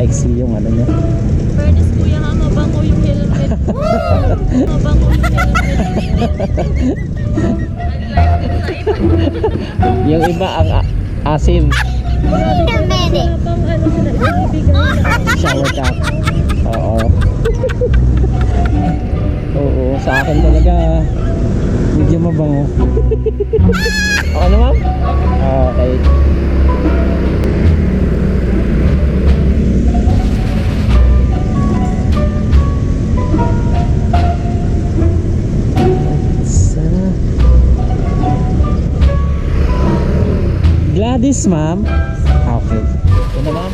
paiksi yung ano niya. Fairness kuya ha, mabango yung helmet mo. Mabango yung helmet. Yung iba ang asim. Wala pang ano sila ibibigay. Shower cap. Oo. Oo, sa akin talaga medyo mabango. Okay na ma'am? Okay. Gladys ma'am. Okay. Ito na ma'am.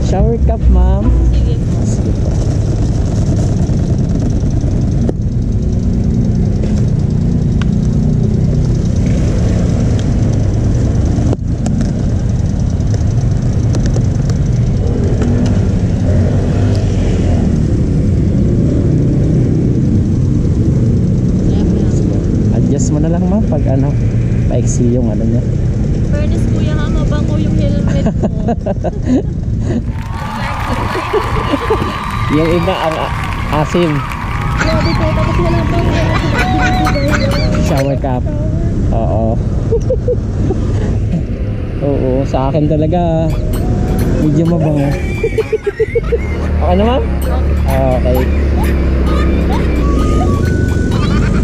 Shower cup ma'am. Sige po. Sige po. Adjust mo na lang ma'am pag ano, paiksi yung ano niya. Fairness kuya ha, mabango yung helmet mo. Yung iba ang asim. Grabe ko, tapos wala pang ano sila ibibigay. Shower cap. Oo. Oo, sa akin talaga medyo mabango. Okay na ma'am? Okay.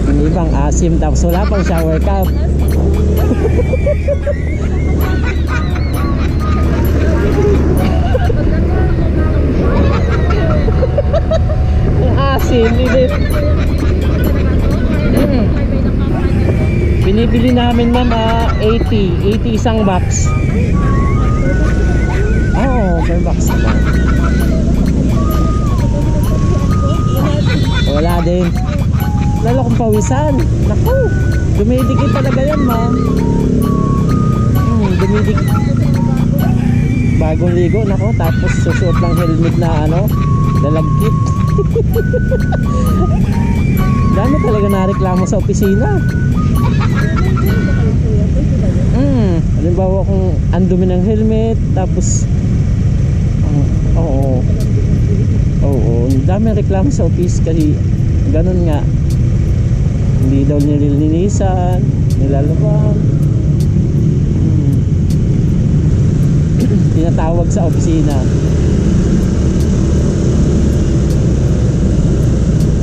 Yung ibang asim tapos wala pang shower cap. Ang asim, init. Binibili namin ma'am 80 isang box. Oo, per box naman. Wala din. Lalo kung pawisan. Naku, dumidikit talaga yan ma'am. Dumidikit. Bagong ligo, naku, tapos susuot ng helmet na ano, dalagkit. Dami talaga nareklamo sa opisina. Halimbawa kung andumi ng helmet, tapos oo, dami reklamo sa office kasi ganun nga, hindi daw nililinisan, nilalaban. Tinatawag sa opisina.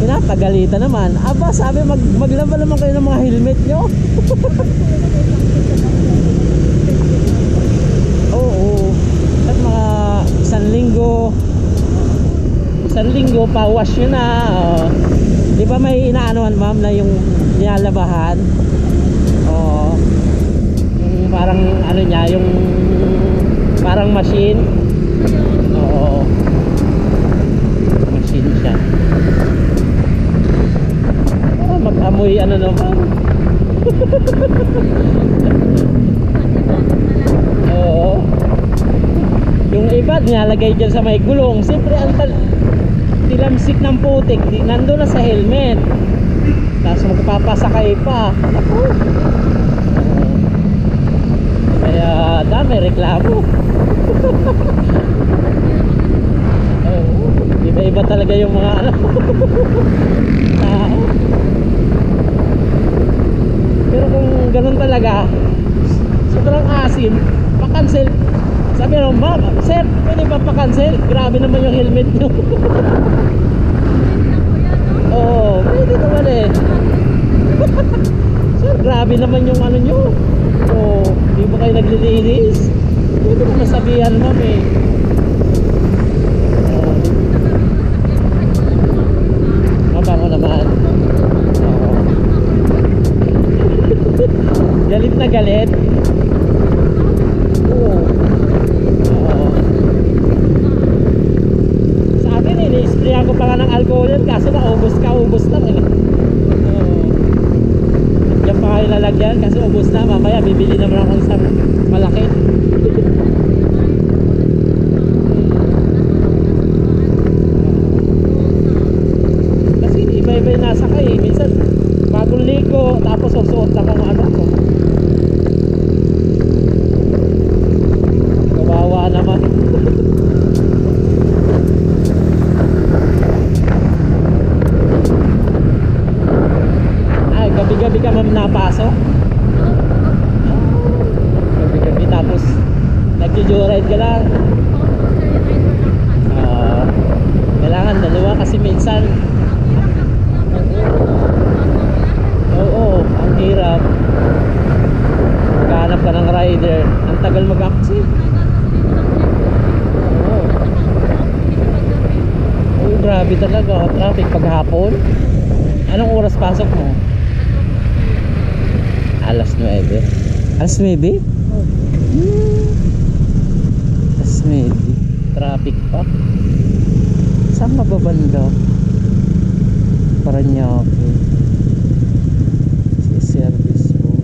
Pinapagalitan naman. Aba, sabi maglaba naman kayo ng mga helmet nyo. Oo. At mga isang linggo pa wash nyo na. Di ba may inaanuhan ma'am na yung nilalabahan? Oo. Yung parang ano niya, yung parang machine. Oo. Machine siya. Mag-amoy ano naman. Oo. Yung iba nilalagay dyan sa may gulong. Siyempre ang tilamsik ng putik nandun na sa helmet. Tapos magpapasakay pa. Ako. Kaya dami reklamo. Iba-iba talaga yung mga ano tao. Pero kung ganun talaga, sobrang asim, pa-cancel. Sabi naman, ma'am, sir, pwede ba pa-cancel? Grabe naman yung helmet nyo. Oo, pwede naman eh. Sir, grabe naman yung ano nyo. Oo, di ba kayo naglilinis? Pwede mo masabihan, ma'am eh. Mabango naman. Oo. Galit na galit. Oo. Oo. Sa akin ini-sprayan ko pa nga ng alcohol yan, kaso ubos lang eh. Oo. Diyan pa kayo lalagyan kasi ubos na. Mamaya bibili naman ako isang malaki. Joyride ka lang. Kailangan dalawa kasi minsan. Oo, ang hirap. Maghanap ka ng rider. Ang tagal mag-active. Oo. Oh, grabe talaga. Traffic paghapon. Anong oras pasok mo? Alas 9. Alas 9? Alas 9. Traffic pa. Saan mababanda? Paranaque. Service mo.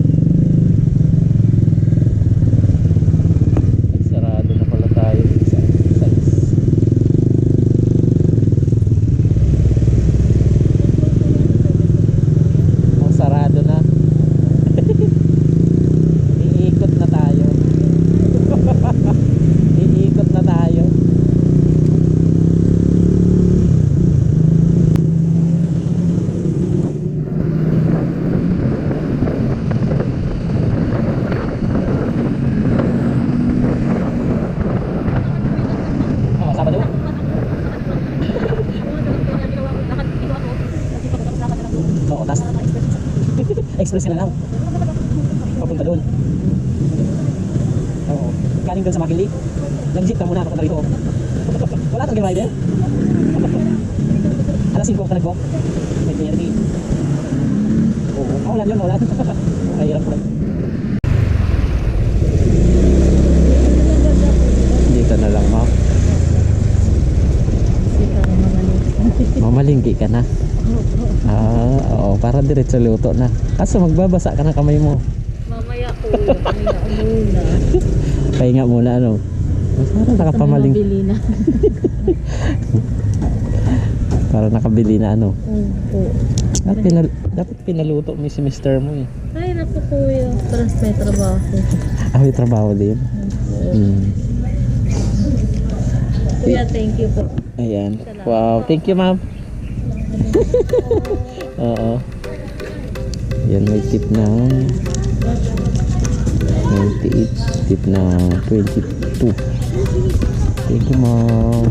Sarado na pala tayo sa size. Oh, sarado na. Iikot na tayo. Iikot na tayo. Oh, Sabado. Oo, tas express ka na lang. Papunta doon. Oo. Galing doon sa Makili. Nag-jeep ka muna papunta rito. Wala tong rider. Alas 5 ka nag-go. May PRD. Oo. Wala yun, wala. Mahirap po. Dito na lang, ma. Mamalingki ka na. Oo, para diretso luto na. Kaso magbabasa ka na kamay mo. Mamaya po, mamaya muna. Pahinga muna, ano. Para nakapamaling. Bili na. Para nakabili na, ano. Opo. Dapat pinaluto mo si mister mo eh. Ay, naku kuya. Parang may trabaho. May trabaho din. Kuya, thank you po. Ayan. Wow, thank you, ma'am. Oo. Yan, may tip na 98, tip na 22. Thank you, ma'am.